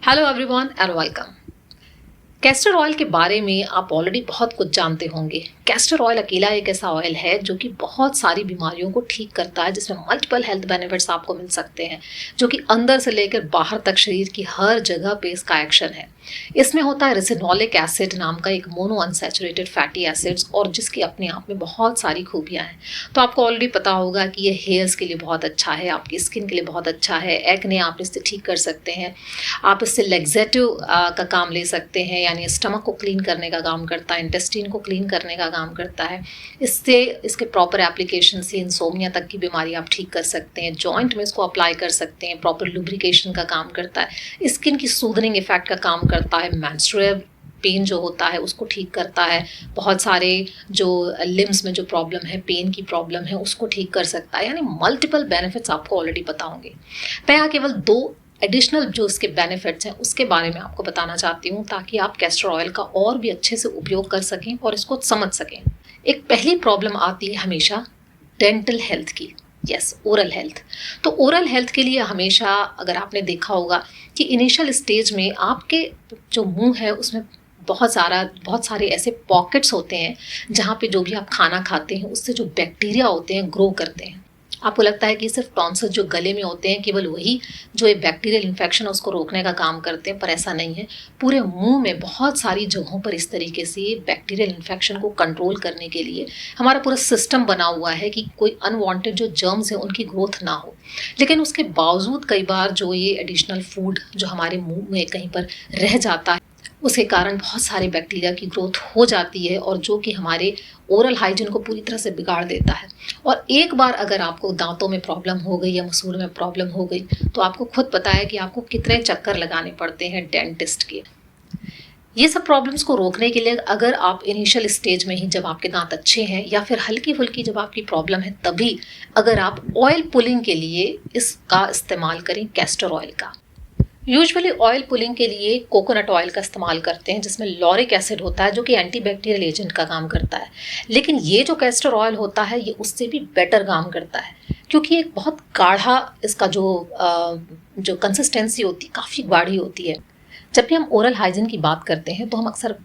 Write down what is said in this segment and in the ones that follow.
Hello everyone and welcome. Castor oil के बारे में आप ऑलरेडी बहुत कुछ जानते होंगे। कैस्टर ऑयल अकेला एक ऐसा ऑयल है जो कि बहुत सारी बीमारियों को ठीक करता है, जिसमें मल्टीपल हेल्थ बेनिफिट्स आपको मिल सकते हैं, जो कि अंदर से लेकर बाहर तक शरीर की हर जगह पे इसका एक्शन है। इसमें होता है रेसिनोलिक एसिड नाम का एक मोनो अनसैचुरेटेड फैटी एसिड्स, और जिसकी अपने आप में बहुत सारी खूबियाँ हैं। तो आपको ऑलरेडी पता होगा कि ये हेयर्स के लिए बहुत अच्छा है, आपकी स्किन के लिए बहुत अच्छा है, एक्ने आप इससे ठीक कर सकते हैं। आप इससे लेग्जेटिव का काम ले सकते हैं, यानी स्टमक को क्लीन करने का काम करता है, इंटेस्टाइन को क्लीन करने का काम करता है। इससे इसके प्रॉपर एप्लीकेशन से इंसोम्निया तक की बीमारी आप ठीक कर सकते हैं। जॉइंट में इसको अप्लाई कर सकते हैं, प्रॉपर लुब्रिकेशन का काम करता है, स्किन की सूदनिंग इफेक्ट का काम करता है, मेंस्ट्रुअल पेन जो होता है उसको ठीक करता है, बहुत सारे जो लिम्स में जो प्रॉब्लम है, पेन की प्रॉब्लम है, उसको ठीक कर सकता है। यानी मल्टीपल बेनिफिट्स आपको ऑलरेडी पता होंगे। मैं यहाँ केवल दो एडिशनल जो इसके बेनिफिट्स हैं उसके बारे में आपको बताना चाहती हूँ, ताकि आप कैस्टर ऑयल का और भी अच्छे से उपयोग कर सकें और इसको समझ सकें। एक पहली प्रॉब्लम आती है हमेशा डेंटल हेल्थ की, यस, ओरल हेल्थ। तो ओरल हेल्थ के लिए हमेशा, अगर आपने देखा होगा कि इनिशियल स्टेज में आपके जो मुंह है उसमें बहुत सारे ऐसे पॉकेट्स होते हैं जहाँ पे जो भी आप खाना खाते हैं उससे जो बैक्टीरिया होते हैं ग्रो करते हैं। आपको लगता है कि सिर्फ टॉन्सिल जो गले में होते हैं केवल वही जो एक बैक्टीरियल इन्फेक्शन उसको रोकने का काम करते हैं, पर ऐसा नहीं है। पूरे मुंह में बहुत सारी जगहों पर इस तरीके से बैक्टीरियल इन्फेक्शन को कंट्रोल करने के लिए हमारा पूरा सिस्टम बना हुआ है कि कोई अनवांटेड जो जर्म्स हैं उनकी ग्रोथ ना हो। लेकिन उसके बावजूद कई बार जो ये एडिशनल फूड जो हमारे मुंह में कहीं पर रह जाता है उसके कारण बहुत सारे बैक्टीरिया की ग्रोथ हो जाती है, और जो कि हमारे ओरल हाइजीन को पूरी तरह से बिगाड़ देता है। और एक बार अगर आपको दांतों में प्रॉब्लम हो गई या मसूड़ में प्रॉब्लम हो गई तो आपको खुद पता है कि आपको कितने चक्कर लगाने पड़ते हैं डेंटिस्ट के। ये सब प्रॉब्लम्स को रोकने के लिए अगर आप इनिशियल स्टेज में ही, जब आपके दांत अच्छे हैं या फिर हल्की फुल्की जब आपकी प्रॉब्लम है, तभी अगर आप ऑयल पुलिंग के लिए इसका इस्तेमाल करें, कैस्टर ऑयल का। यूजुअली ऑयल पुलिंग के लिए कोकोनट ऑयल का इस्तेमाल करते हैं, जिसमें लॉरिक एसिड होता है जो कि एंटीबैक्टीरियल एजेंट का काम करता है। लेकिन ये जो कैस्टर ऑयल होता है ये उससे भी बेटर काम करता है, क्योंकि एक बहुत गाढ़ा इसका जो कंसिस्टेंसी होती है काफ़ी गाढ़ी होती है। जब भी हम ओरल हाइजीन की बात करते हैं तो हम अक्सर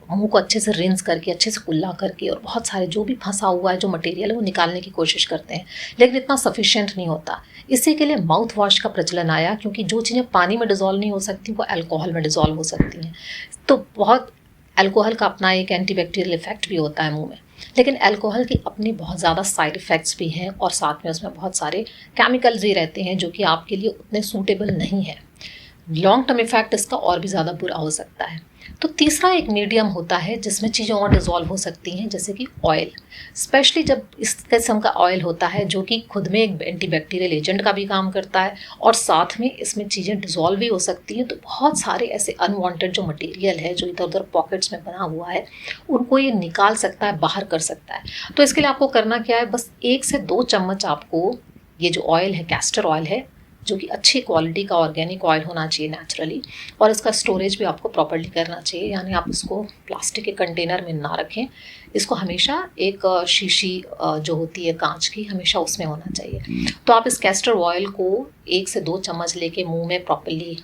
मुंह को अच्छे से रिंस करके, अच्छे से कुल्ला करके, और बहुत सारे जो भी फंसा हुआ है जो मटेरियल है वो निकालने की कोशिश करते हैं, लेकिन इतना सफिशिएंट नहीं होता। इसी के लिए माउथ वॉश का प्रचलन आया, क्योंकि जो चीज़ें पानी में डिज़ोल्व नहीं हो सकती वो अल्कोहल में डिज़ोल्व हो सकती हैं। तो बहुत अल्कोहल का अपना एक एंटीबैक्टीरियल इफेक्ट भी होता है मुंह में, लेकिन अल्कोहल की अपनी बहुत ज़्यादा साइड इफ़ेक्ट्स भी हैं, और साथ में उसमें बहुत सारे केमिकल्स भी रहते हैं जो कि आपके लिए उतने सूटेबल नहीं है। लॉन्ग टर्म इफेक्ट इसका और भी ज़्यादा बुरा हो सकता है। तो तीसरा एक मीडियम होता है जिसमें चीज़ें और डिज़ोल्व हो सकती हैं, जैसे कि ऑयल। स्पेशली जब इस किस्म का ऑयल होता है जो कि खुद में एक एंटीबैक्टीरियल एजेंट का भी काम करता है, और साथ में इसमें चीज़ें डिज़ोल्व भी हो सकती हैं। तो बहुत सारे ऐसे अनवांटेड जो मटेरियल है जो इधर उधर पॉकेट्स में बना हुआ है उनको ये निकाल सकता है, बाहर कर सकता है। तो इसके लिए आपको करना क्या है, बस 1 से 2 चम्मच आपको ये जो ऑयल है, कैस्टर ऑयल है, जो कि अच्छी क्वालिटी का ऑर्गेनिक ऑयल होना चाहिए नेचुरली, और इसका स्टोरेज भी आपको प्रॉपर्ली करना चाहिए, यानी आप इसको प्लास्टिक के कंटेनर में ना रखें। इसको हमेशा एक शीशी जो होती है कांच की, हमेशा उसमें होना चाहिए। तो आप इस कैस्टर ऑयल को 1 से 2 चम्मच लेके मुंह में प्रॉपर्ली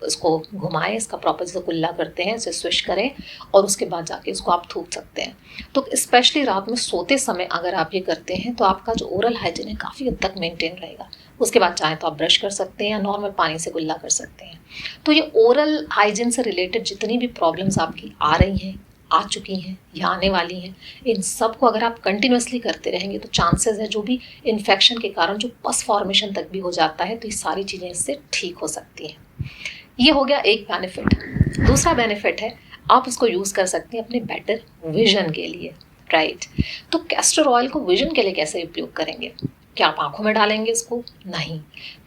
इसको घुमाएं, इसका प्रॉपर से कुल्ला करते हैं, इसे स्विश करें, और उसके बाद जाके इसको आप थूक सकते हैं। तो स्पेशली रात में सोते समय अगर आप ये करते हैं तो आपका जो ओरल हाइजीन है काफ़ी हद तक मेंटेन रहेगा। उसके बाद चाहे तो आप ब्रश कर सकते हैं या नॉर्मल पानी से कुल्ला कर सकते हैं। तो ये ओरल हाइजीन से रिलेटेड जितनी भी प्रॉब्लम्स आपकी आ रही हैं, आ चुकी हैं या आने वाली हैं, इन सब को अगर आप कंटिन्यूसली करते रहेंगे तो चांसेस है जो भी इन्फेक्शन के कारण जो पस फॉर्मेशन तक भी हो जाता है, तो ये सारी चीज़ें इससे ठीक हो सकती हैं। ये हो गया एक बेनिफिट। दूसरा बेनिफिट है आप इसको यूज़ कर सकते हैं अपने बेटर विजन के लिए, राइट। तो कैस्टर ऑयल को विजन के लिए कैसे उपयोग करेंगे? क्या आप आंखों में डालेंगे इसको? नहीं।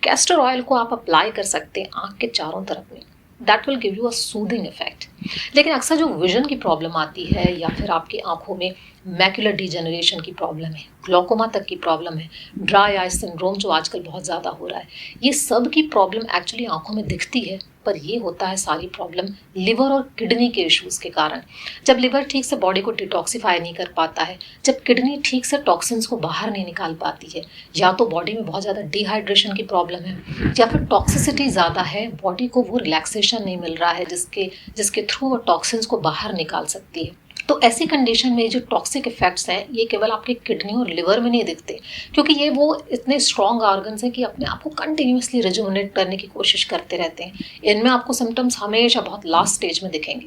कैस्टर ऑयल को आप अप्लाई कर सकते हैं आंख के चारों तरफ में। That will give you a soothing effect. लेकिन अक्सर जो विजन की प्रॉब्लम आती है या फिर आपकी आंखों में मैक्युलर डिजेनरेशन की प्रॉब्लम है, ग्लौकोमा तक की प्रॉब्लम है, ड्राई आई सिंड्रोम जो आजकल बहुत ज़्यादा हो रहा है, ये सब की प्रॉब्लम एक्चुअली आंखों में दिखती है, पर ये होता है सारी प्रॉब्लम लिवर और किडनी के इश्यूज़ के कारण। जब लिवर ठीक से बॉडी को डिटॉक्सिफाई नहीं कर पाता है, जब किडनी ठीक से टॉक्सिन्स को बाहर नहीं निकाल पाती है, या तो बॉडी में बहुत ज़्यादा डिहाइड्रेशन की प्रॉब्लम है या फिर टॉक्सिसिटी ज़्यादा है, बॉडी को वो रिलैक्सेशन नहीं मिल रहा है जिसके थ्रू वो टॉक्सिन्स को बाहर निकाल सकती है। तो ऐसी कंडीशन में जो टॉक्सिक इफेक्ट्स हैं ये केवल आपके किडनी और लिवर में नहीं दिखते, क्योंकि ये वो इतने स्ट्रॉन्ग ऑर्गन्स हैं कि अपने आप को कंटिन्यूसली रिजुविनेट करने की कोशिश करते रहते हैं। इनमें आपको सिम्टम्स हमेशा बहुत लास्ट स्टेज में दिखेंगे,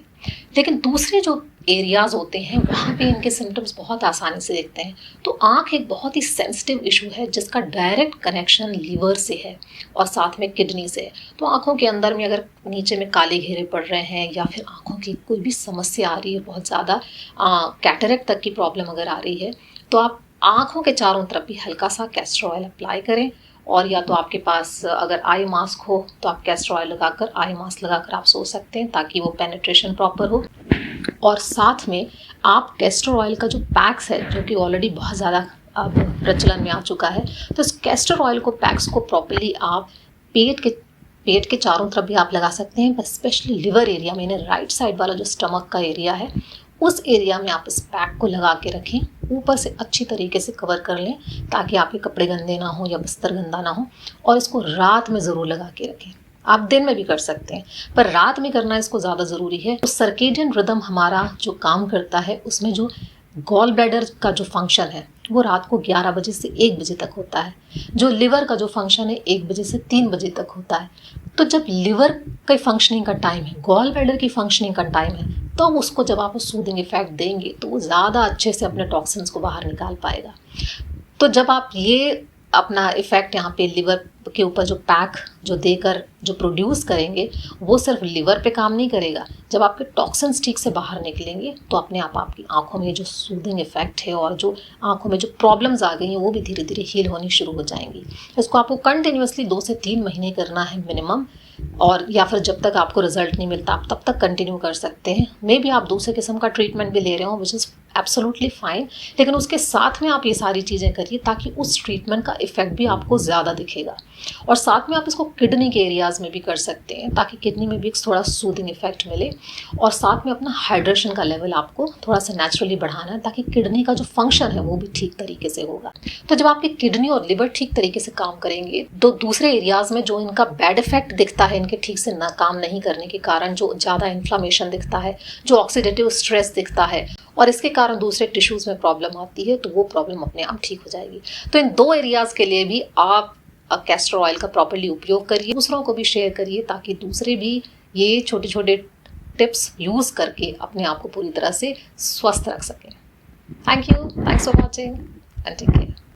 लेकिन दूसरे जो एरियाज होते हैं वहाँ पे इनके सिम्टम्स बहुत आसानी से दिखते हैं। तो आँख एक बहुत ही सेंसिटिव इशू है जिसका डायरेक्ट कनेक्शन लिवर से है और साथ में किडनी से है। तो आँखों के अंदर में अगर नीचे में काले घेरे पड़ रहे हैं या फिर आँखों की कोई भी समस्या आ रही है, बहुत ज़्यादा कैटरेक्ट तक की प्रॉब्लम अगर आ रही है, तो आप आँखों के चारों तरफ भी हल्का सा कैस्टर ऑयल अप्लाई करें, और या तो आपके पास अगर आई मास्क हो तो आप कैस्टर ऑयल लगाकर आई मास्क लगाकर आप सो सकते हैं ताकि वो पेनिट्रेशन प्रॉपर हो। और साथ में आप कैस्टर ऑयल का जो पैक्स है जो कि ऑलरेडी बहुत ज़्यादा अब प्रचलन में आ चुका है, तो इस कैस्टर ऑयल को पैक्स को प्रॉपर्ली आप पेट के चारों तरफ भी आप लगा सकते हैं, बस स्पेशली लिवर एरिया में, राइट साइड वाला जो स्टमक का एरिया है उस एरिया में आप इस पैक को लगा के रखें, ऊपर से अच्छी तरीके से कवर कर लें ताकि आपके कपड़े गंदे ना हो या बिस्तर गंदा ना हो। और इसको रात में ज़रूर लगा के रखें। आप दिन में भी कर सकते हैं, पर रात में करना इसको ज़्यादा ज़रूरी है। तो सर्केडियन रिदम हमारा जो काम करता है उसमें जो गॉल ब्लैडर का जो फंक्शन है वो रात को 11 बजे से 1 बजे तक होता है, जो लिवर का जो फंक्शन है 1 बजे से 3 बजे तक होता है। तो जब लिवर का फंक्शनिंग का टाइम है, गॉल ब्लैडर की फंक्शनिंग का टाइम है, तो उसको जब आप सूदिंग इफेक्ट देंगे तो वो ज़्यादा अच्छे से अपने टॉक्सिन्स को बाहर निकाल पाएगा। तो जब आप ये अपना इफ़ेक्ट यहाँ पे लिवर के ऊपर जो पैक जो देकर जो प्रोड्यूस करेंगे वो सिर्फ लिवर पे काम नहीं करेगा। जब आपके टॉक्सिन्स ठीक से बाहर निकलेंगे तो अपने आप आपकी आंखों में जो सूदिंग इफेक्ट है और जो आंखों में जो प्रॉब्लम्स आ गई हैं वो भी धीरे धीरे हील होनी शुरू हो जाएंगी। इसको आपको कंटिन्यूसली 2 से 3 महीने करना है मिनिमम, और या फिर जब तक आपको रिजल्ट नहीं मिलता आप तब तक कंटिन्यू कर सकते हैं। मे बी आप दूसरे किस्म का ट्रीटमेंट भी ले रहे हो विच इज़ एब्सोल्युटली फाइन, लेकिन उसके साथ में आप ये सारी चीज़ें करिए ताकि उस ट्रीटमेंट का इफेक्ट भी आपको ज़्यादा दिखेगा। और साथ में आप इसको किडनी के एरियाज़ में भी कर सकते हैं ताकि किडनी में भी एक थोड़ा सूदिंग इफेक्ट मिले, और साथ में अपना हाइड्रेशन का लेवल आपको थोड़ा सा नेचुरली बढ़ाना है ताकि किडनी का जो फंक्शन है वो भी ठीक तरीके से होगा। तो जब आपकी किडनी और लिवर ठीक तरीके से काम करेंगे तो दूसरे एरियाज़ में जो इनका बैड इफेक्ट दिखता है इनके ठीक से ना काम नहीं करने के कारण, जो ज़्यादा इन्फ्लामेशन दिखता है, जो ऑक्सीडेटिव स्ट्रेस दिखता है और इसके कारण दूसरे टिश्यूज़ में प्रॉब्लम आती है, तो वो प्रॉब्लम अपने आप ठीक हो जाएगी। तो इन 2 एरियाज़ के लिए भी आप कैस्टर ऑयल का प्रॉपर्ली उपयोग करिए, दूसरों को भी शेयर करिए ताकि दूसरे भी ये छोटे छोटे टिप्स यूज़ करके अपने आप को पूरी तरह से स्वस्थ रख सकें। Thanks for watching and take care.